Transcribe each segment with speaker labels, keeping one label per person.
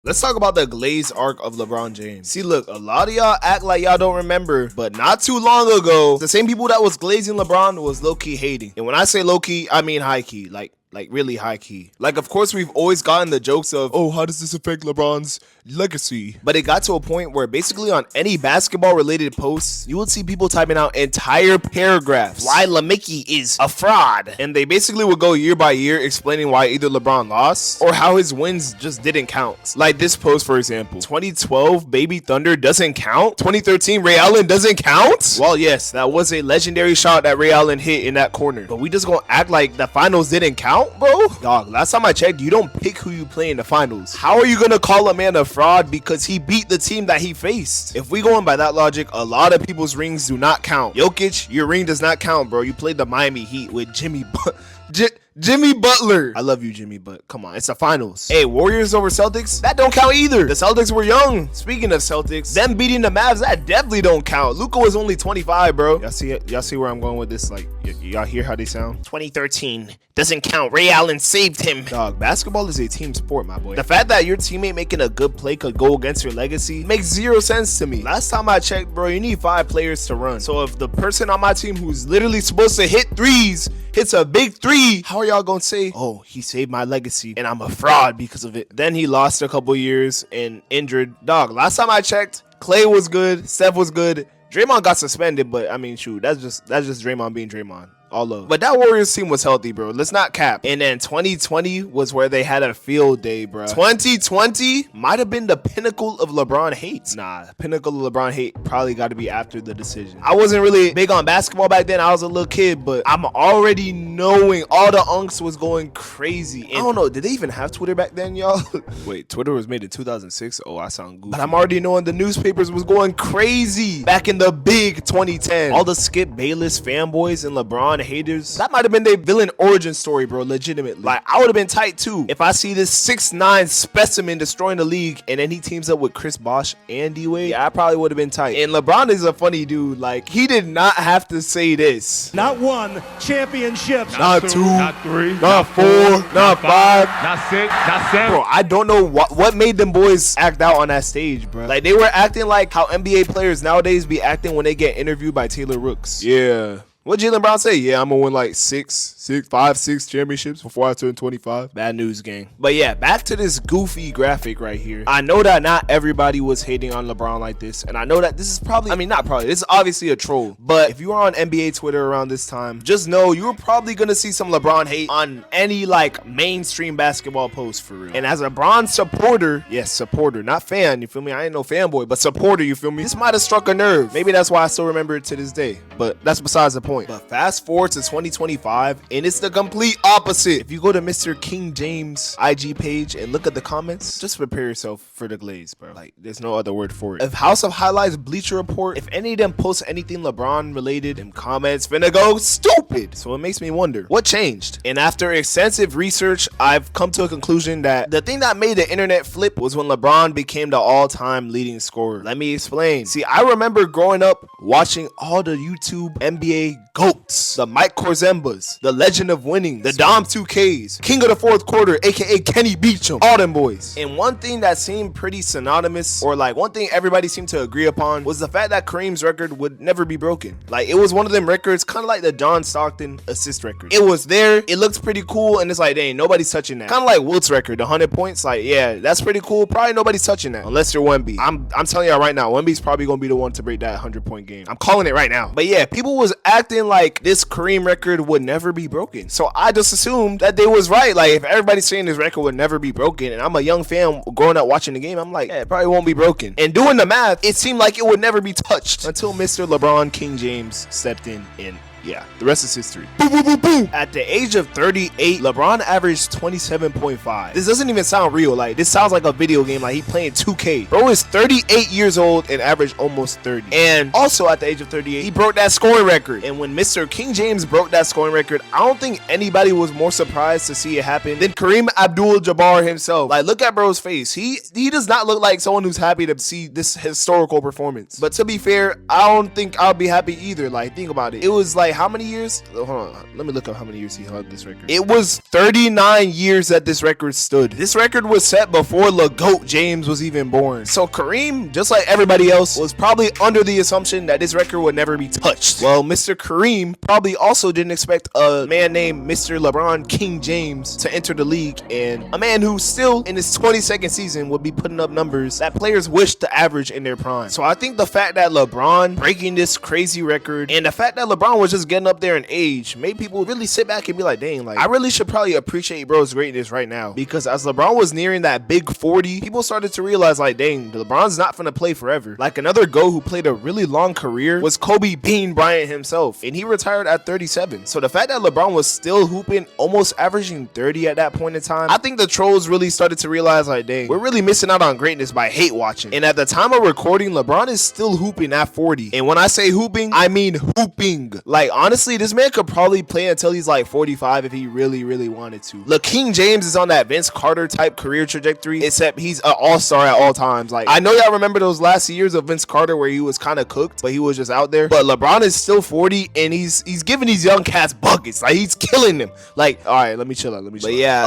Speaker 1: Let's talk about the Glaze arc of LeBron James. See, look, a lot of y'all act like y'all don't remember, but not too long ago, the same people that was glazing LeBron was low-key hating. And when I say low-key, I mean high-key, like really high key. Like, of course, we've always gotten the jokes of, oh, how does this affect LeBron's legacy? But it got to a point where basically on any basketball related posts, you would see people typing out entire paragraphs why LeMickey is a fraud. And they basically would go year by year explaining why either LeBron lost or how his wins just didn't count. Like this post, for example, 2012 Baby Thunder doesn't count. 2013 Ray Allen doesn't count. Well, yes, that was a legendary shot that Ray Allen hit in that corner. But we just gonna act like the finals didn't count? Bro, dog, last time I checked, you don't pick who you play in the finals. How are you gonna call a man a fraud because he beat the team that he faced? If we going by that logic, a lot of people's rings do not count. Jokic, your ring does not count, bro. You played the Miami Heat with Jimmy Butler. I love you, Jimmy, but come on, it's the finals. Hey, Warriors over Celtics? That don't count either. The Celtics were young. Speaking of Celtics, them beating the Mavs, that definitely don't count. Luka was only 25, bro. Y'all see where I'm going with this? Like, y'all hear how they sound? 2013 doesn't count. Ray Allen saved him. Dog, basketball is a team sport, my boy. The fact that your teammate making a good play could go against your legacy makes zero sense to me. Last time I checked, bro, you need 5 players to run. So if the person on my team who's literally supposed to hit threes hits a big 3, how are y'all gonna say, oh, he saved my legacy and I'm a fraud because of it? Then he lost a couple years and injured. Dog, last time I checked, Clay was good, Steph was good, Draymond got suspended, but I mean, shoot, that's just Draymond being Draymond. All love. But that Warriors team was healthy, bro. Let's not cap. And then 2020 was where they had a field day, bro. 2020 might have been the pinnacle of LeBron hates. Nah, pinnacle of LeBron hate probably got to be after the decision. I wasn't really big on basketball back then. I was a little kid, but I'm already knowing all the unks was going crazy. And I don't know, did they even have Twitter back then, y'all? Wait, Twitter was made in 2006? Oh, I sound goofy. But I'm already knowing the newspapers was going crazy back in the big 2010. All the Skip Bayless fanboys and LeBron haters, that might have been their villain origin story, bro. Legitimately, like, I would have been tight too if I see this 6'9" specimen destroying the league and then he teams up with Chris Bosh and D-Wade. Yeah, I probably would have been tight. And LeBron is a funny dude. Like, he did not have to say this.
Speaker 2: Not 1 championship,
Speaker 1: not 2,
Speaker 3: not 3,
Speaker 1: not 4, not 5,
Speaker 3: not 6, not 7.
Speaker 1: Bro, I don't know what made them boys act out on that stage, bro. Like, they were acting like how NBA players nowadays be acting when they get interviewed by Taylor Rooks. Yeah. What Jaylen Brown say? Yeah, I'm gonna win like 5, 6 championships before I turn 25. Bad news, gang. But yeah, back to this goofy graphic right here. I know that not everybody was hating on LeBron like this, and I know that this is probably, I mean, not probably, this is obviously a troll. But if you are on NBA Twitter around this time, just know you're probably gonna see some LeBron hate on any like mainstream basketball post for real. And as a LeBron supporter, yes, supporter, not fan, you feel me? I ain't no fanboy, but supporter, you feel me? This might have struck a nerve. Maybe that's why I still remember it to this day. But that's besides the point. But fast forward to 2025, and it's the complete opposite. If you go to Mr. King James IG page and look at the comments, just prepare yourself for the glaze, bro. Like, there's no other word for it. If House of Highlights, Bleacher Report, if any of them post anything LeBron related, them comments finna go stupid. So it makes me wonder, what changed? And after extensive research, I've come to a conclusion that the thing that made the internet flip was when LeBron became the all-time leading scorer. Let me explain. See, I remember growing up watching all the YouTube NBA GOATs, the Mike Korzembas, the Legend of Winning, the Dom 2Ks, King of the Fourth Quarter, aka Kenny Beecham, all them boys. And one thing that seemed pretty synonymous, or like one thing everybody seemed to agree upon, was the fact that Kareem's record would never be broken. Like, it was one of them records, kind of like the John Stockton assist record. It was there, it looks pretty cool, and it's like, dang, nobody's touching that. Kind of like Wilt's record, the 100 points. Like, yeah, that's pretty cool. Probably nobody's touching that unless you're Wemby. I'm telling y'all right now, Wemby's probably gonna be the one to break that 100-point game. I'm calling it right now. But yeah, people was acting like this Kareem record would never be broken. So I just assumed that they was right. Like, if everybody's saying this record would never be broken, and I'm a young fan growing up watching the game, I'm like, yeah, it probably won't be broken. And doing the math, it seemed like it would never be touched until Mr. LeBron King James stepped in and yeah, the rest is history. Boom, boom, boom, boom. At the age of 38, LeBron averaged 27.5. This doesn't even sound real. Like, this sounds like a video game. Like, he playing 2K. Bro is 38 years old and averaged almost 30. And also at the age of 38, he broke that scoring record. And when Mr. King James broke that scoring record, I don't think anybody was more surprised to see it happen than Kareem Abdul-Jabbar himself. Like, look at bro's face. He does not look like someone who's happy to see this historical performance. But to be fair, I don't think I'll be happy either. Like, think about it. It was like like how many years? Hold on, let me look up how many years he held this record. It was 39 years that this record stood. This record was set before LeGoat James was even born. So Kareem, just like everybody else, was probably under the assumption that this record would never be touched. Well, Mr. Kareem probably also didn't expect a man named Mr. LeBron King James to enter the league, and a man who still in his 22nd season would be putting up numbers that players wish to average in their prime. So I think the fact that LeBron breaking this crazy record and the fact that LeBron was just getting up there in age made people really sit back and be like, dang, like I really should probably appreciate bro's greatness right now, because as LeBron was nearing that big 40, people started to realize like, dang, LeBron's not gonna play forever. Like another GOAT who played a really long career was Kobe Bean Bryant himself, and he retired at 37. So the fact that LeBron was still hooping, almost averaging 30 at that point in time, I think the trolls really started to realize like, dang, we're really missing out on greatness by hate watching. And at the time of recording, LeBron is still hooping at 40. And when I say hooping, I mean hooping. Like honestly, this man could probably play until he's like 45 if he really wanted to. Look, King James is on that Vince Carter type career trajectory, except he's an all-star at all times. Like I know y'all remember those last years of Vince Carter where he was kind of cooked, but he was just out there. But LeBron is still 40 and he's giving these young cats buckets. Like he's killing them. Like, all right, let me chill out. But yeah,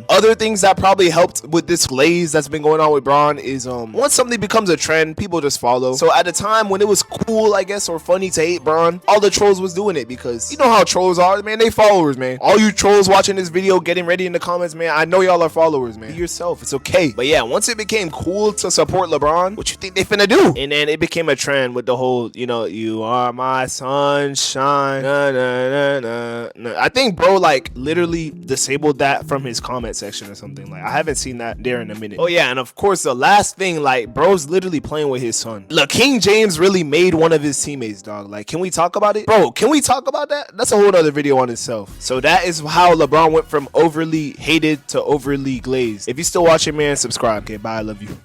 Speaker 1: other things that probably helped with this glaze that's been going on with Bron is once something becomes a trend, people just follow. So at the time when it was cool, I guess, or funny to hate Bron, all the trolls was doing it because you know how trolls are, man. They followers, man. All you trolls watching this video, getting ready in the comments, man. I know y'all are followers, man. Be yourself. It's okay. But yeah, once it became cool to support LeBron, what you think they finna do? And then it became a trend with the whole, you know, you are my sunshine. Na, na, na, na, na. I think bro like literally disabled that from his comment section or something. Like I haven't seen that there in a minute. Oh yeah, and of course the last thing, like bro's literally playing with his son. Look, King James really made one of his teammates, dog. Like, can we talk about it? Bro, can we talk about that? That's a whole other video on itself. So that is how LeBron went from overly hated to overly glazed. If you're still watching, man, subscribe. Okay, bye. I love you.